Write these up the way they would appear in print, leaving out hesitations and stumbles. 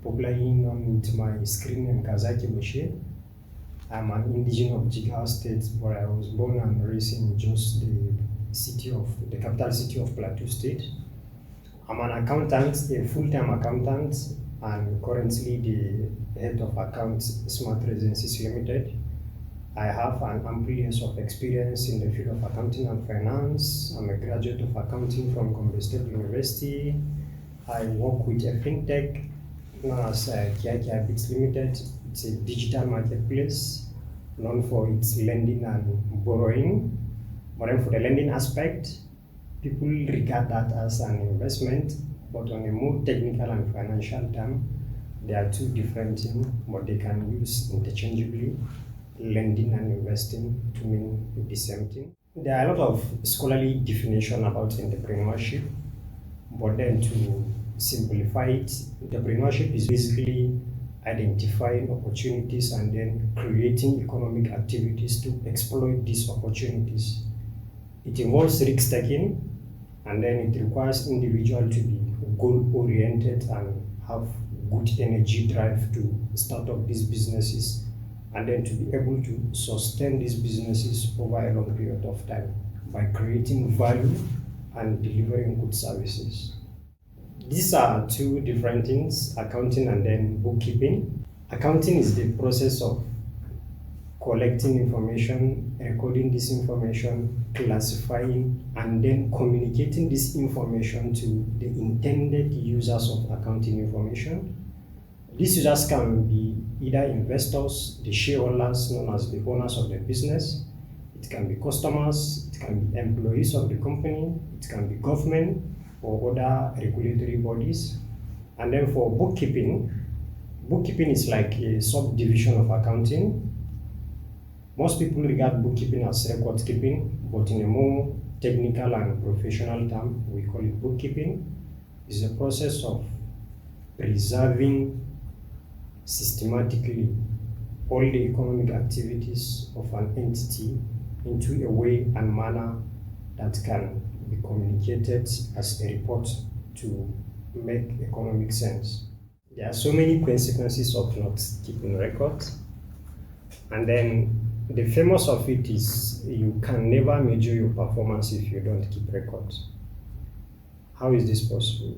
popularly known with my screen name Gazaki. I'm an indigenous of Jigawa State, where I was born and raised in Jos, the capital city of Plateau State. I'm an accountant, a full-time accountant, and currently the head of accounts Smart Residencies Limited. I have an ample years of experience in the field of accounting and finance. I'm a graduate of accounting from Gombe State University. I work with a fintech known as HICH Limited. It's a digital marketplace known for its lending and borrowing. But then for the lending aspect, people regard that as an investment, but on a more technical and financial term, they are two different things, but they can use interchangeably, lending and investing to mean the same thing. There are a lot of scholarly definition about entrepreneurship, but then to simplify it, entrepreneurship is basically identifying opportunities and then creating economic activities to exploit these opportunities. It involves risk taking, and then it requires individual to be goal-oriented and have good energy drive to start up these businesses, and then to be able to sustain these businesses over a long period of time by creating value and delivering good services. These are two different things, accounting and then bookkeeping. Accounting is the process of collecting information, recording this information, classifying, and then communicating this information to the intended users of accounting information. These users can be either investors, the shareholders known as the owners of the business. It can be customers, it can be employees of the company, it can be government or other regulatory bodies. And then for bookkeeping, bookkeeping is like a subdivision of accounting. Most people regard bookkeeping as record keeping, but in a more technical and professional term, we call it bookkeeping. It's a process of preserving systematically all the economic activities of an entity into a way and manner that can be communicated as a report to make economic sense. There are so many consequences of not keeping records, and then the famous of it is you can never measure your performance if you don't keep records. How is this possible?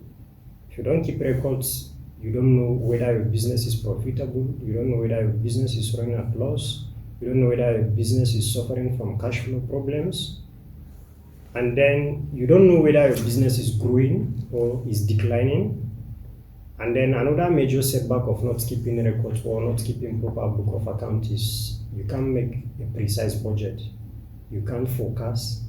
If you don't keep records, you don't know whether your business is profitable, you don't know whether your business is running at loss, you don't know whether your business is suffering from cash flow problems, and then you don't know whether your business is growing or is declining. And then another major setback of not keeping records or not keeping proper book of account is you can't make a precise budget, you can't forecast,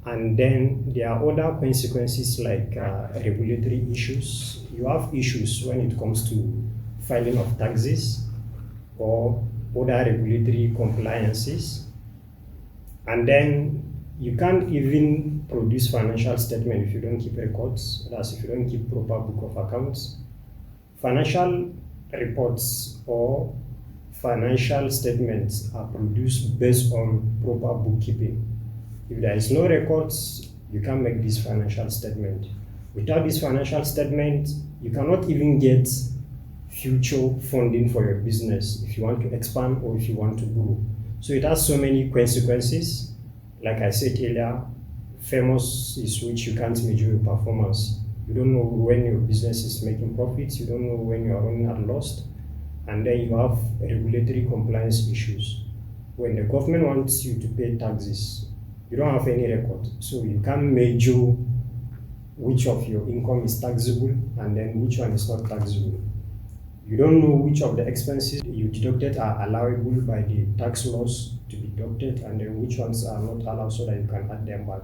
and then there are other consequences like regulatory issues. You have issues when it comes to filing of taxes or other regulatory compliances, and then you can't even produce financial statement if you don't keep records, that's if you don't keep proper book of accounts. Financial reports or financial statements are produced based on proper bookkeeping. If there is no records, you can't make this financial statement. Without this financial statement, you cannot even get future funding for your business if you want to expand or if you want to grow. So it has so many consequences. Like I said earlier, famous is which you can't measure your performance. You don't know when your business is making profits, you don't know when you are running at loss, and then you have regulatory compliance issues. When the government wants you to pay taxes, you don't have any record, so you can't measure which of your income is taxable and then which one is not taxable. You don't know which of the expenses you deducted are allowable by the tax laws to be deducted and then which ones are not allowed so that you can add them back.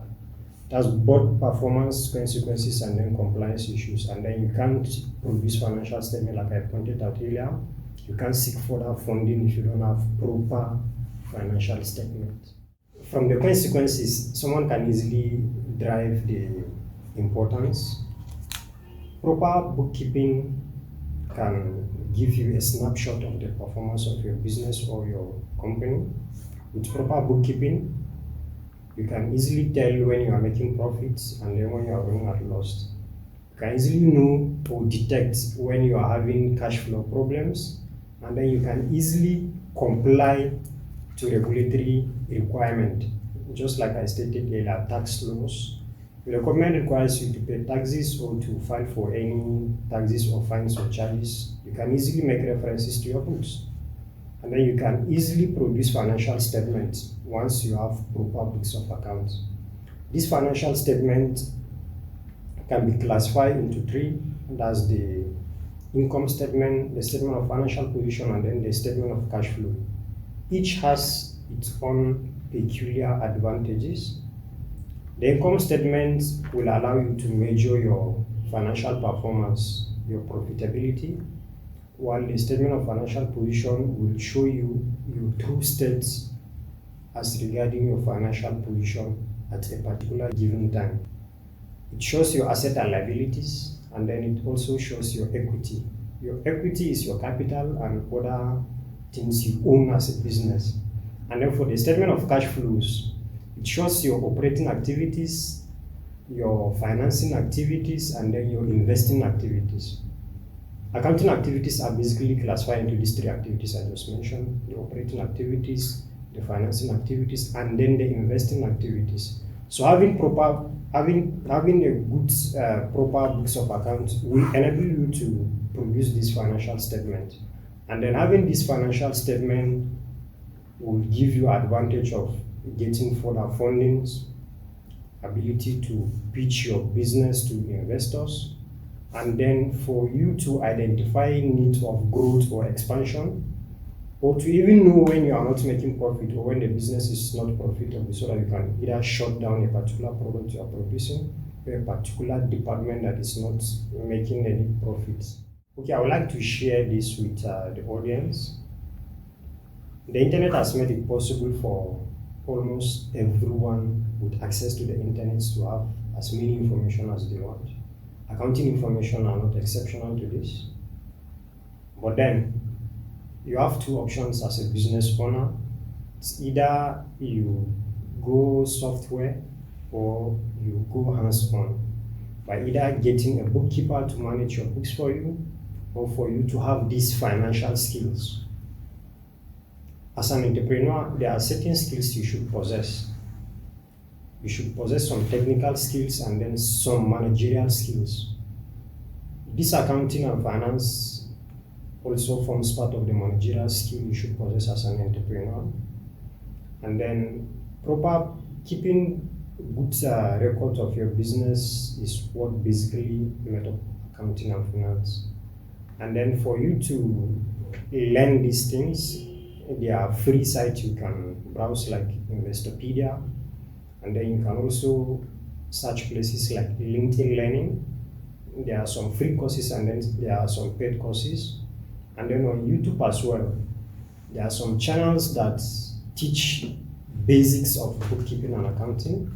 That's both performance consequences and then compliance issues, and then you can't produce financial statement like I pointed out earlier. You can't seek further funding if you don't have proper financial statement. From the consequences, someone can easily drive the importance. Proper bookkeeping can give you a snapshot of the performance of your business or your company. With proper bookkeeping, you can easily tell when you are making profits and then when you are running at loss. You can easily know or detect when you are having cash flow problems, and then you can easily comply to regulatory requirement. Just like I stated earlier, tax laws. If the government requires you to pay taxes or to file for any taxes or fines or charges, you can easily make references to your books. And then you can easily produce financial statements once you have proper books of accounts. This financial statement can be classified into three. That's the income statement, the statement of financial position, and then the statement of cash flow. Each has its own peculiar advantages. The income statement will allow you to measure your financial performance, your profitability, while the statement of financial position will show you your true states as regarding your financial position at a particular given time. It shows your assets and liabilities, and then it also shows your equity. Your equity is your capital and other things you own as a business. And then for the statement of cash flows, it shows your operating activities, your financing activities, and then your investing activities. Accounting activities are basically classified into these three activities I just mentioned: the operating activities, the financing activities, and then the investing activities. So having a good proper books of accounts will enable you to produce this financial statement. And then having this financial statement will give you advantage of getting further fundings, ability to pitch your business to investors, and then for you to identify needs of growth or expansion, or to even know when you are not making profit or when the business is not profitable, so that you can either shut down a particular product you are producing or a particular department that is not making any profits. Okay, I would like to share this with the audience. The internet has made it possible for almost everyone with access to the internet to have as many information as they want. Accounting information are not exceptional to this. But then, you have two options as a business owner. It's either you go software or you go hands-on, by either getting a bookkeeper to manage your books for you, or for you to have these financial skills. As an entrepreneur, there are certain skills you should possess. You should possess some technical skills and then some managerial skills. This accounting and finance also forms part of the managerial skill you should possess as an entrepreneur. And then proper keeping good record of your business is what basically made up accounting and finance. And then for you to learn these things, there are free sites you can browse like Investopedia, and then you can also search places like LinkedIn Learning. There are some free courses and then there are some paid courses. And then on YouTube as well, there are some channels that teach basics of bookkeeping and accounting.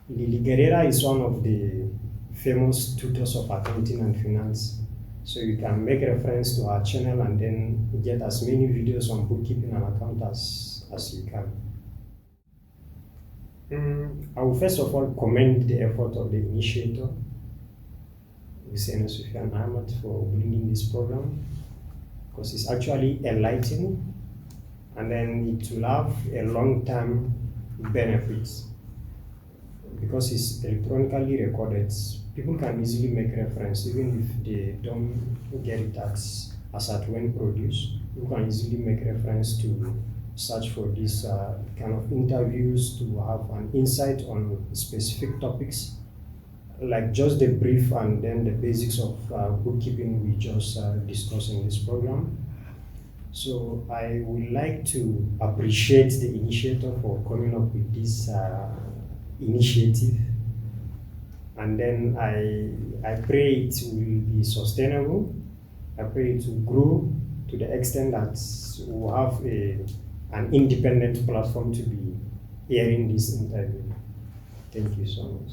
Lily Guerrera is one of the famous tutors of accounting and finance. So you can make reference to our channel and then get as many videos on bookkeeping and accounting as you can. I will first of all commend the effort of the initiator, Hussaina Ahmad, for bringing this program, because it's actually enlightening, and then it will have a long-term benefits because it's electronically recorded. People can easily make reference even if they don't get it as at when produced. You can easily make reference to search for this kind of interviews to have an insight on specific topics, like just the brief and then the basics of bookkeeping we just discussed in this program. So I would like to appreciate the initiator for coming up with this initiative, and then I pray it will be sustainable. I pray it will grow to the extent that we'll have an independent platform to be airing this interview. Thank you so much.